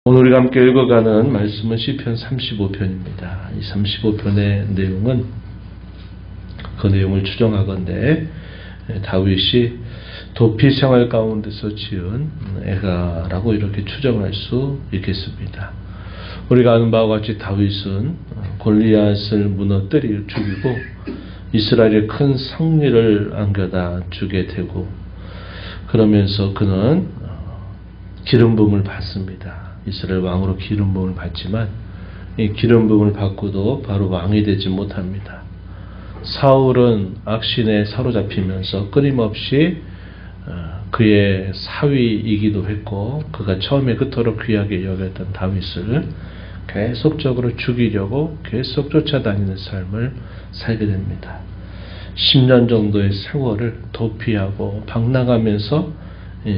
오늘 우리가 함께 읽어가는 말씀은 시편 35편입니다. 이 35편의 내용은 그 내용을 추정하건대 다윗이 도피 생활 가운데서 지은 애가라고 이렇게 추정할 수 있겠습니다. 우리가 아는 바와 같이 다윗은 골리앗을 무너뜨려 죽이고 이스라엘의 큰 승리를 안겨다 주게 되고, 그러면서 그는 기름 부음을 받습니다. 이스라엘 왕으로 기름 부음을 받지만 이 기름 부음을 받고도 바로 왕이 되지 못합니다. 사울은 악신에 사로잡히면서 끊임없이 그의 사위이기도 했고, 그가 처음에 그토록 귀하게 여겼던 다윗을 계속적으로 죽이려고 계속 쫓아다니는 삶을 살게 됩니다. 10년 정도의 세월을 도피하고 방랑하면서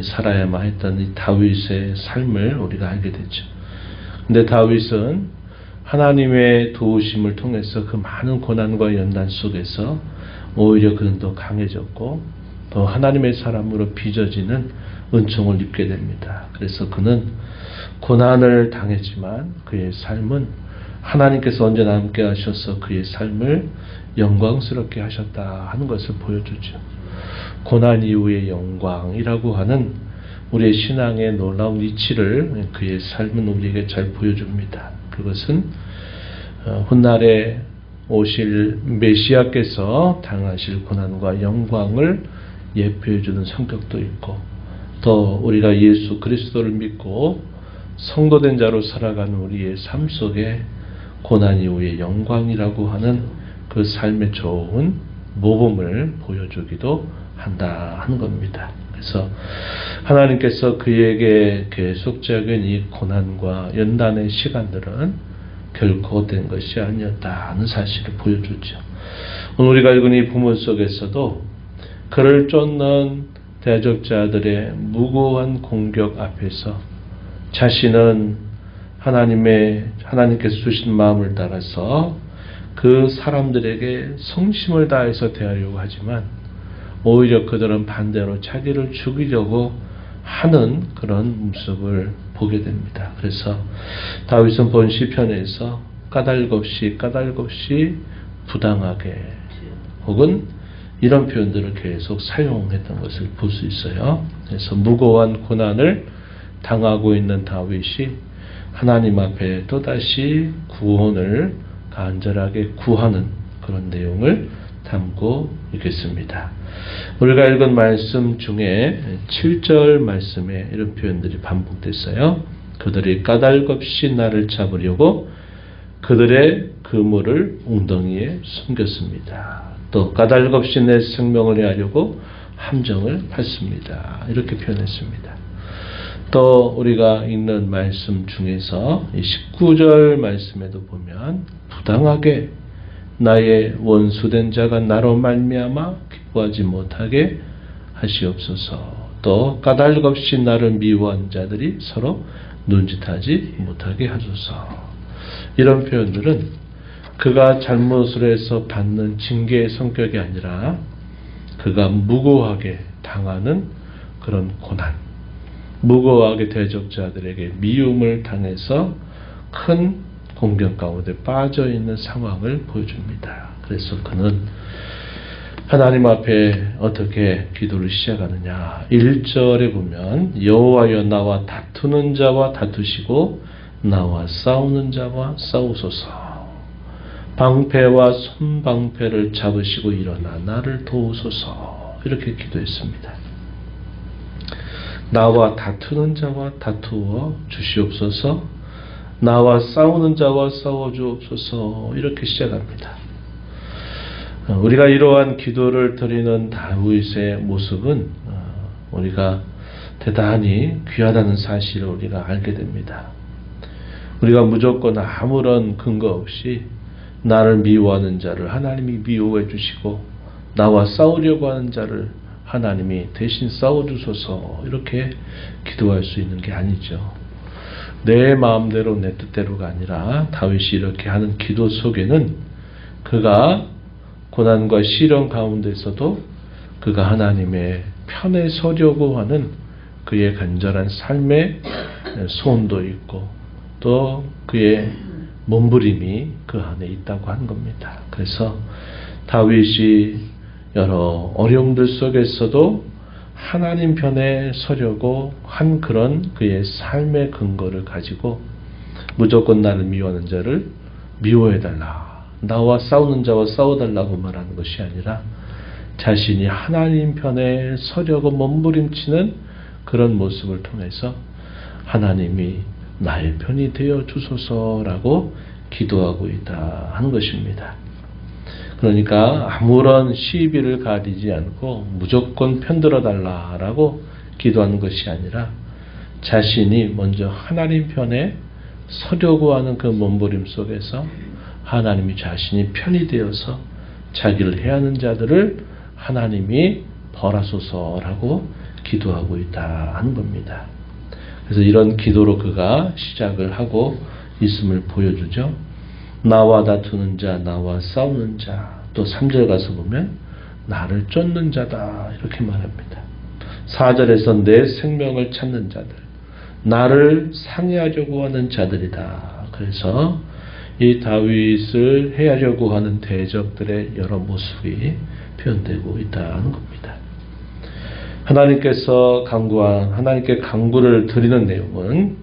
살아야만 했던 이 다윗의 삶을 우리가 알게 되죠. 근데 다윗은 하나님의 도우심을 통해서 그 많은 고난과 연단 속에서 오히려 그는 더 강해졌고 더 하나님의 사람으로 빚어지는 은총을 입게 됩니다. 그래서 그는 고난을 당했지만 그의 삶은 하나님께서 언제나 함께 하셔서 그의 삶을 영광스럽게 하셨다 하는 것을 보여주죠. 고난 이후의 영광이라고 하는 우리의 신앙의 놀라운 이치를 그의 삶은 우리에게 잘 보여줍니다. 그것은 훗날에 오실 메시아께서 당하실 고난과 영광을 예표해주는 성격도 있고, 또 우리가 예수 그리스도를 믿고 성도된 자로 살아가는 우리의 삶 속에 고난 이후의 영광이라고 하는 그 삶의 좋은 모범을 보여주기도 한다 하는 겁니다. 그래서 하나님께서 그에게 계속적인 이 고난과 연단의 시간들은 결코 된 것이 아니었다 하는 사실을 보여주죠. 오늘 우리가 읽은 이 부문 속에서도 그를 쫓는 대적자들의 무고한 공격 앞에서 자신은 하나님께서 주신 마음을 따라서 그 사람들에게 성심을 다해서 대하려고 하지만 오히려 그들은 반대로 자기를 죽이려고 하는 그런 모습을 보게 됩니다. 그래서 다윗은 본 시편에서 까닭없이 부당하게 혹은 이런 표현들을 계속 사용했던 것을 볼 수 있어요. 그래서 무고한 고난을 당하고 있는 다윗이 하나님 앞에 또다시 구원을 간절하게 구하는 그런 내용을 담고 있겠습니다. 우리가 읽은 말씀 중에 7절 말씀에 이런 표현들이 반복됐어요. 그들이 까닭없이 나를 잡으려고 그들의 그물을 웅덩이에 숨겼습니다. 또 까닭없이 내 생명을 해하려고 함정을 팠습니다. 이렇게 표현했습니다. 또 우리가 읽는 말씀 중에서 이 19절 말씀에도 보면 부당하게 나의 원수된 자가 나로 말미암아 기뻐하지 못하게 하시옵소서. 또 까닭없이 나를 미워한 자들이 서로 눈짓하지 못하게 하소서. 이런 표현들은 그가 잘못을 해서 받는 징계의 성격이 아니라 그가 무고하게 당하는 그런 고난, 무고하게 대적자들에게 미움을 당해서 큰 공격 가운데 빠져있는 상황을 보여줍니다. 그래서 그는 하나님 앞에 어떻게 기도를 시작하느냐. 1절에 보면 여호와여 나와 다투는 자와 다투시고 나와 싸우는 자와 싸우소서. 방패와 손방패를 잡으시고 일어나 나를 도우소서. 이렇게 기도했습니다. 나와 다투는 자와 다투어 주시옵소서. 나와 싸우는 자와 싸워 주옵소서. 이렇게 시작합니다. 우리가 이러한 기도를 드리는 다윗의 모습은 우리가 대단히 귀하다는 사실을 우리가 알게 됩니다. 우리가 무조건 아무런 근거 없이 나를 미워하는 자를 하나님이 미워해 주시고 나와 싸우려고 하는 자를 하나님이 대신 싸워주소서 이렇게 기도할 수 있는 게 아니죠. 내 마음대로 내 뜻대로가 아니라 다윗이 이렇게 하는 기도 속에는 그가 고난과 시련 가운데서도 그가 하나님의 편에 서려고 하는 그의 간절한 삶의 소원도 있고 또 그의 몸부림이 그 안에 있다고 하는 겁니다. 그래서 다윗이 여러 어려움들 속에서도 하나님 편에 서려고 한 그런 그의 삶의 근거를 가지고 무조건 나를 미워하는 자를 미워해달라, 나와 싸우는 자와 싸워달라고 말하는 것이 아니라 자신이 하나님 편에 서려고 몸부림치는 그런 모습을 통해서 하나님이 나의 편이 되어 주소서라고 기도하고 있다 하는 것입니다. 그러니까 아무런 시비를 가리지 않고 무조건 편들어 달라라고 기도하는 것이 아니라 자신이 먼저 하나님 편에 서려고 하는 그 몸부림 속에서 하나님이 자신이 편이 되어서 자기를 해하는 자들을 하나님이 벌하소서라고 기도하고 있다 하는 겁니다. 그래서 이런 기도로 그가 시작을 하고 있음을 보여주죠. 나와 다투는 자, 나와 싸우는 자, 또 3절 가서 보면 나를 쫓는 자다 이렇게 말합니다. 4절에서 내 생명을 찾는 자들, 나를 상해하려고 하는 자들이다. 그래서 이 다윗을 해하려고 하는 대적들의 여러 모습이 표현되고 있다는 겁니다. 하나님께 간구를 드리는 내용은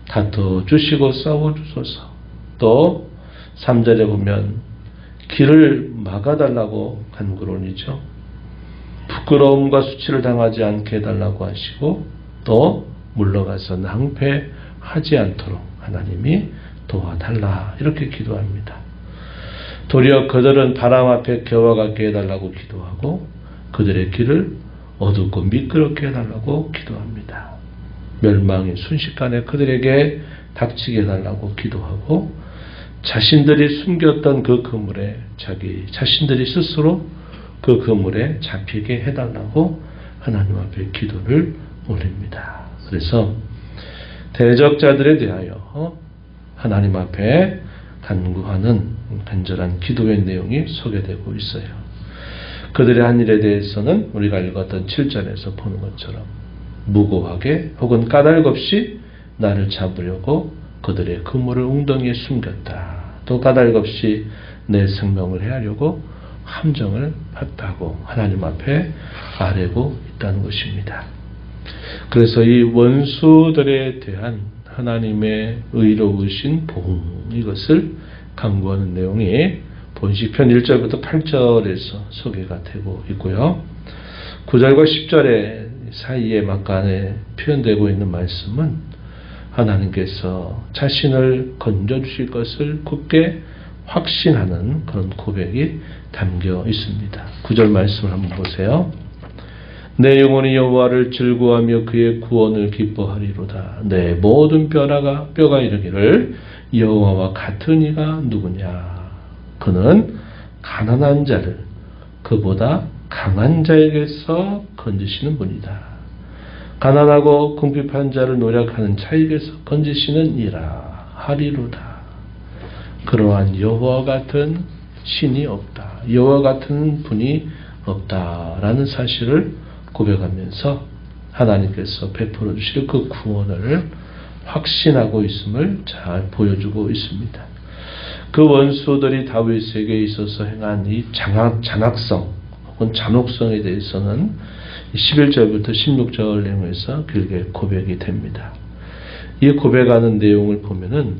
다투어 주시고 싸워 주소서, 또 3절에 보면 길을 막아달라고 간구론이죠. 부끄러움과 수치를 당하지 않게 해달라고 하시고 또 물러가서 낭패하지 않도록 하나님이 도와달라 이렇게 기도합니다. 도리어 그들은 바람 앞에 겨와 같게 해달라고 기도하고 그들의 길을 어둡고 미끄럽게 해달라고 기도합니다. 멸망이 순식간에 그들에게 닥치게 해달라고 기도하고 자신들이 숨겼던 그 그물에 자신들이 스스로 그 그물에 잡히게 해달라고 하나님 앞에 기도를 올립니다. 그래서 대적자들에 대하여 하나님 앞에 간구하는 간절한 기도의 내용이 소개되고 있어요. 그들의 한 일에 대해서는 우리가 읽었던 7절에서 보는 것처럼 무고하게 혹은 까닭 없이 나를 잡으려고 그들의 그물을 웅덩이에 숨겼다. 또 까닭 없이 내 생명을 해하려고 함정을 봤다고 하나님 앞에 아뢰고 있다는 것입니다. 그래서 이 원수들에 대한 하나님의 의로우신 보응, 이것을 강구하는 내용이 본시편 1절부터 8절에서 소개가 되고 있고요. 9절과 10절의 사이에 막간에 표현되고 있는 말씀은 하나님께서 자신을 건져주실 것을 굳게 확신하는 그런 고백이 담겨 있습니다. 9절 말씀을 한번 보세요. 내 영혼이 여호와를 즐거워하며 그의 구원을 기뻐하리로다. 내 모든 뼈가 이르기를 여호와와 같은 이가 누구냐. 그는 가난한 자를 그보다 강한 자에게서 건지시는 분이다. 가난하고 궁핍한 자를 노력하는 자에게서 건지시는 이라 하리로다. 그러한 여호와 같은 신이 없다. 여호와 같은 분이 없다라는 사실을 고백하면서 하나님께서 베풀어 주실 그 구원을 확신하고 있음을 잘 보여주고 있습니다. 그 원수들이 다윗에게 있어서 행한 이 잔악성 혹은 잔혹성에 대해서는 11절부터 16절 내용에서 길게 고백이 됩니다. 이 고백하는 내용을 보면은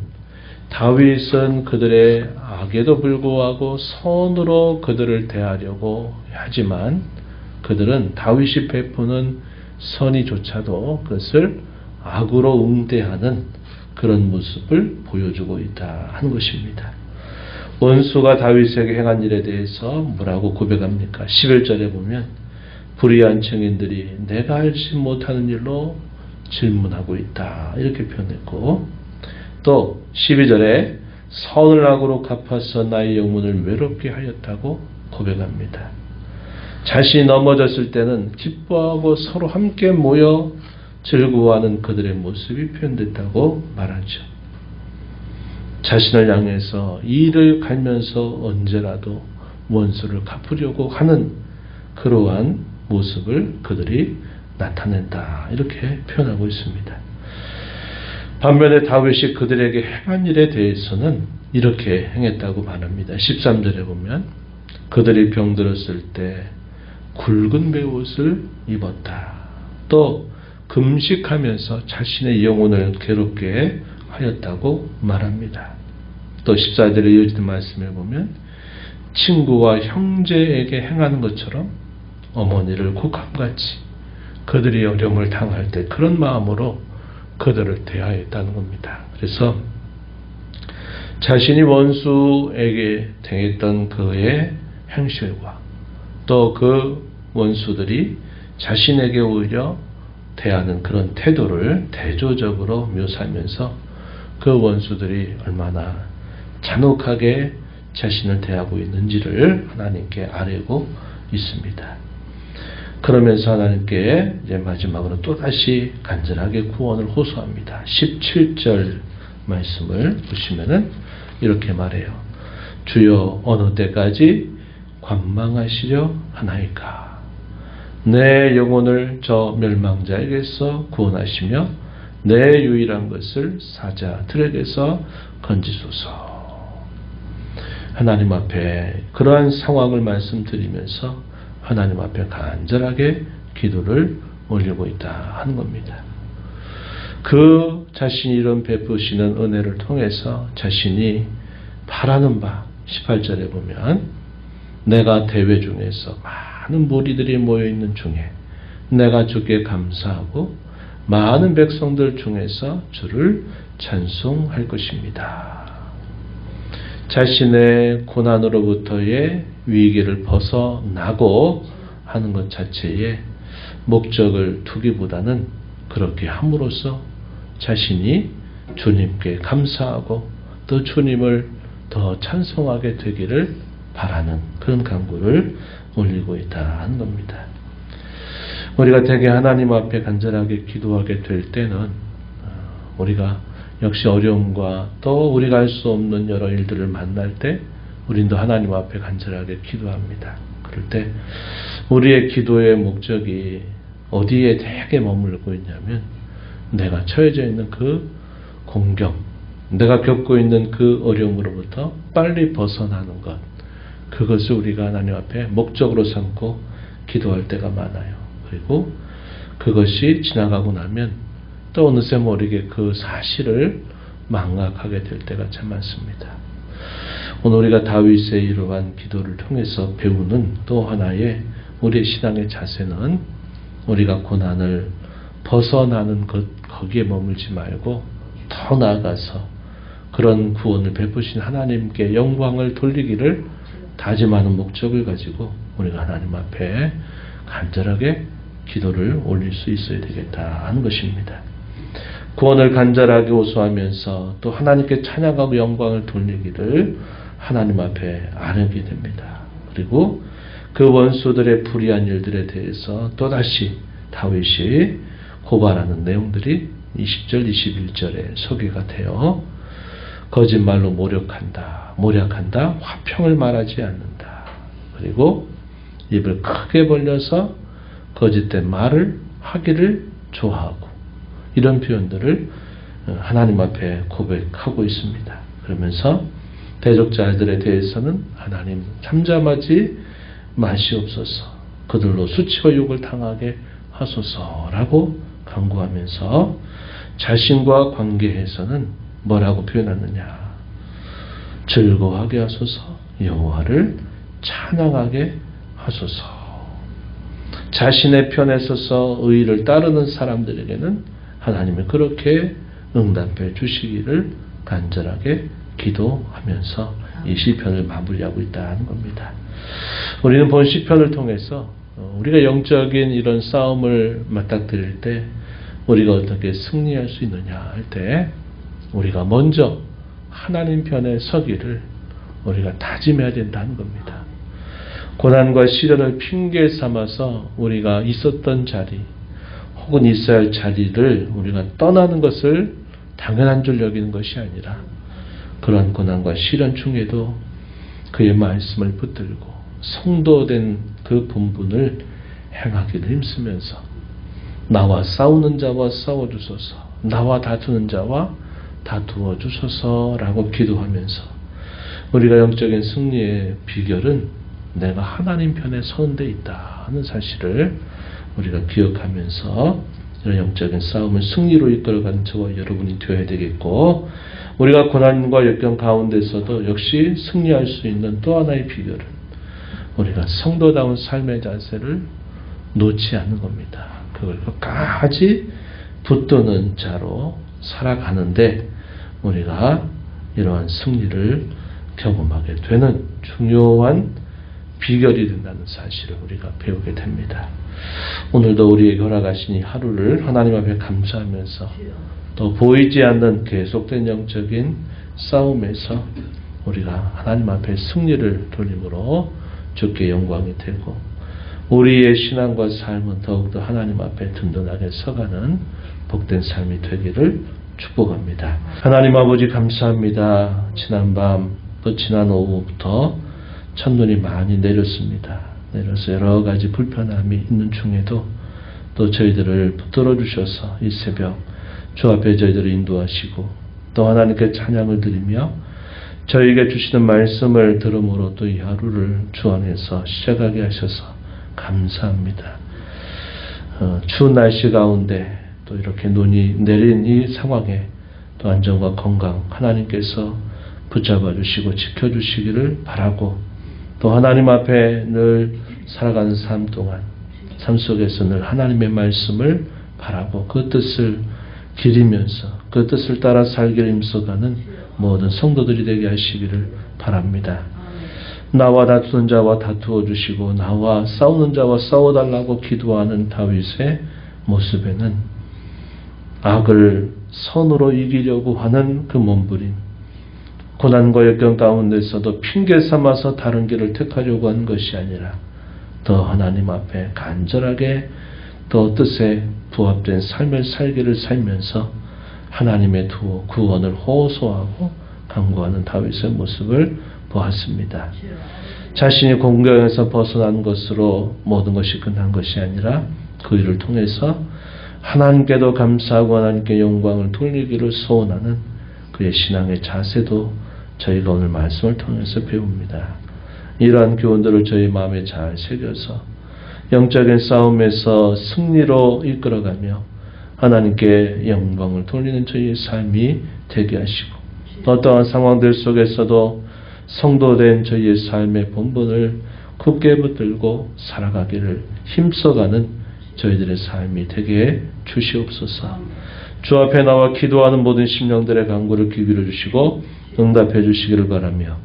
다윗은 그들의 악에도 불구하고 선으로 그들을 대하려고 하지만 그들은 다윗이 베푸는 선의조차도 그것을 악으로 응대하는 그런 모습을 보여주고 있다 하는 것입니다. 원수가 다윗에게 행한 일에 대해서 뭐라고 고백합니까? 11절에 보면 불의한 증인들이 내가 알지 못하는 일로 질문하고 있다 이렇게 표현했고, 또 12절에 선을 악으로 갚아서 나의 영혼을 외롭게 하였다고 고백합니다. 자신이 넘어졌을 때는 기뻐하고 서로 함께 모여 즐거워하는 그들의 모습이 표현됐다고 말하죠. 자신을 향해서 이를 갈면서 언제라도 원수를 갚으려고 하는 그러한 모습을 그들이 나타낸다 이렇게 표현하고 있습니다. 반면에 다윗이 그들에게 행한 일에 대해서는 이렇게 행했다고 말합니다. 13절에 보면 그들이 병들었을 때 굵은 베옷을 입었다. 또 금식하면서 자신의 영혼을 괴롭게 하였다고 말합니다. 또 14절에 이어지는 말씀을 보면 친구와 형제에게 행하는 것처럼 어머니를 국함같이 그들이 어려움을 당할 때 그런 마음으로 그들을 대하였다는 겁니다. 그래서 자신이 원수에게 행했던 그의 행실과 또 그 원수들이 자신에게 오히려 대하는 그런 태도를 대조적으로 묘사하면서 그 원수들이 얼마나 잔혹하게 자신을 대하고 있는지를 하나님께 아뢰고 있습니다. 그러면서 하나님께 이제 마지막으로 또다시 간절하게 구원을 호소합니다. 17절 말씀을 보시면은 이렇게 말해요. 주여 어느 때까지 관망하시려 하나이까? 내 영혼을 저 멸망자에게서 구원하시며 내 유일한 것을 사자들에게서 건지소서. 하나님 앞에 그러한 상황을 말씀드리면서 하나님 앞에 간절하게 기도를 올리고 있다 하는 겁니다. 그 자신이 이런 베푸시는 은혜를 통해서 자신이 바라는 바 18절에 보면 내가 대회 중에서 많은 무리들이 모여있는 중에 내가 주께 감사하고 많은 백성들 중에서 주를 찬송할 것입니다. 자신의 고난으로부터의 위기를 벗어나고 하는 것 자체에 목적을 두기보다는 그렇게 함으로써 자신이 주님께 감사하고 또 주님을 더 찬송하게 되기를 바라는 그런 간구를 올리고 있다 하는 겁니다. 우리가 되게 하나님 앞에 간절하게 기도하게 될 때는 우리가 역시 어려움과 또 우리가 할 수 없는 여러 일들을 만날 때 우리도 하나님 앞에 간절하게 기도합니다. 그럴 때 우리의 기도의 목적이 어디에 되게 머물고 있냐면 내가 처해져 있는 그 공경, 내가 겪고 있는 그 어려움으로부터 빨리 벗어나는 것, 그것을 우리가 하나님 앞에 목적으로 삼고 기도할 때가 많아요. 그리고 그것이 지나가고 나면 또 어느새 모르게 그 사실을 망각하게 될 때가 참 많습니다. 오늘 우리가 다윗의 이러한 기도를 통해서 배우는 또 하나의 우리의 신앙의 자세는 우리가 고난을 벗어나는 것 거기에 머물지 말고 더 나아가서 그런 구원을 베푸신 하나님께 영광을 돌리기를 다짐하는 목적을 가지고 우리가 하나님 앞에 간절하게 기도를 올릴 수 있어야 되겠다 하는 것입니다. 구원을 간절하게 호소하면서 또 하나님께 찬양하고 영광을 돌리기를 하나님 앞에 아뢰게 됩니다. 그리고 그 원수들의 불의한 일들에 대해서 또다시 다윗이 고발하는 내용들이 20절, 21절에 소개가 되어 거짓말로 모략한다, 화평을 말하지 않는다. 그리고 입을 크게 벌려서 거짓된 말을 하기를 좋아하고 이런 표현들을 하나님 앞에 고백하고 있습니다. 그러면서 대적자들에 대해서는 하나님 잠잠하지 마시옵소서, 그들로 수치와 욕을 당하게 하소서라고 간구하면서 자신과 관계에서는 뭐라고 표현하느냐? 즐거워하게 하소서, 여호와를 찬양하게 하소서. 자신의 편에 서서 의를 따르는 사람들에게는 하나님이 그렇게 응답해 주시기를 간절하게 기도하면서 이 시편을 마무리하고 있다는 겁니다. 우리는 본 시편을 통해서 우리가 영적인 이런 싸움을 맞닥뜨릴 때 우리가 어떻게 승리할 수 있느냐 할 때 우리가 먼저 하나님 편에 서기를 우리가 다짐해야 된다는 겁니다. 고난과 시련을 핑계 삼아서 우리가 있었던 자리 혹은 있어야 할 자리를 우리가 떠나는 것을 당연한 줄 여기는 것이 아니라 그러한 고난과 시련 중에도 그의 말씀을 붙들고 성도된 그 본분을 행하기를 힘쓰면서 나와 싸우는 자와 싸워주소서, 나와 다투는 자와 다투어 주소서라고 기도하면서 우리가 영적인 승리의 비결은 내가 하나님 편에 서는 데 있다 하는 사실을 우리가 기억하면서 이런 영적인 싸움을 승리로 이끌어가는 저와 여러분이 되어야 되겠고, 우리가 고난과 역경 가운데서도 역시 승리할 수 있는 또 하나의 비결은 우리가 성도다운 삶의 자세를 놓지 않는 겁니다. 그걸 끝까지 붙드는 자로 살아가는데 우리가 이러한 승리를 경험하게 되는 중요한 비결이 된다는 사실을 우리가 배우게 됩니다. 오늘도 우리에게 허락하신 이 하루를 하나님 앞에 감사하면서 또 보이지 않는 계속된 영적인 싸움에서 우리가 하나님 앞에 승리를 돌림으로 주께 영광이 되고 우리의 신앙과 삶은 더욱더 하나님 앞에 든든하게 서가는 복된 삶이 되기를 축복합니다. 하나님 아버지 감사합니다. 지난밤 또 지난 오후부터 첫눈이 많이 내렸습니다. 내려서 여러 가지 불편함이 있는 중에도 또 저희들을 붙들어 주셔서 이 새벽 주 앞에 저희들을 인도하시고 또 하나님께 찬양을 드리며 저희에게 주시는 말씀을 들음으로 또 이 하루를 주 안에서 시작하게 하셔서 감사합니다. 추운 날씨 가운데 또 이렇게 눈이 내린 이 상황에 또 안전과 건강 하나님께서 붙잡아 주시고 지켜주시기를 바라고 또 하나님 앞에 늘 살아가는 삶 동안 삶 속에서 늘 하나님의 말씀을 바라고 그 뜻을 기리면서 그 뜻을 따라 살기를 힘써가는 모든 성도들이 되게 하시기를 바랍니다. 나와 다투는 자와 다투어 주시고 나와 싸우는 자와 싸워달라고 기도하는 다윗의 모습에는 악을 선으로 이기려고 하는 그 몸부림, 고난과 역경 가운데서도 핑계 삼아서 다른 길을 택하려고 한 것이 아니라 더 하나님 앞에 간절하게 더 뜻에 부합된 삶을 살기를 살면서 하나님의 구원을 호소하고 간구하는 다윗의 모습을 보았습니다. 자신이 공경에서 벗어난 것으로 모든 것이 끝난 것이 아니라 그 일을 통해서 하나님께도 감사하고 하나님께 영광을 돌리기를 소원하는 그의 신앙의 자세도 저희가 오늘 말씀을 통해서 배웁니다. 이러한 교훈들을 저희 마음에 잘 새겨서 영적인 싸움에서 승리로 이끌어가며 하나님께 영광을 돌리는 저희의 삶이 되게 하시고 어떠한 상황들 속에서도 성도된 저희의 삶의 본분을 굳게 붙들고 살아가기를 힘써가는 저희들의 삶이 되게 주시옵소서. 주 앞에 나와 기도하는 모든 심령들의 간구를 귀기로 주시고 응답해 주시기를 바라며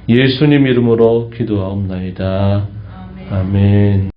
예수님 이름으로 기도하옵나이다. 아멘.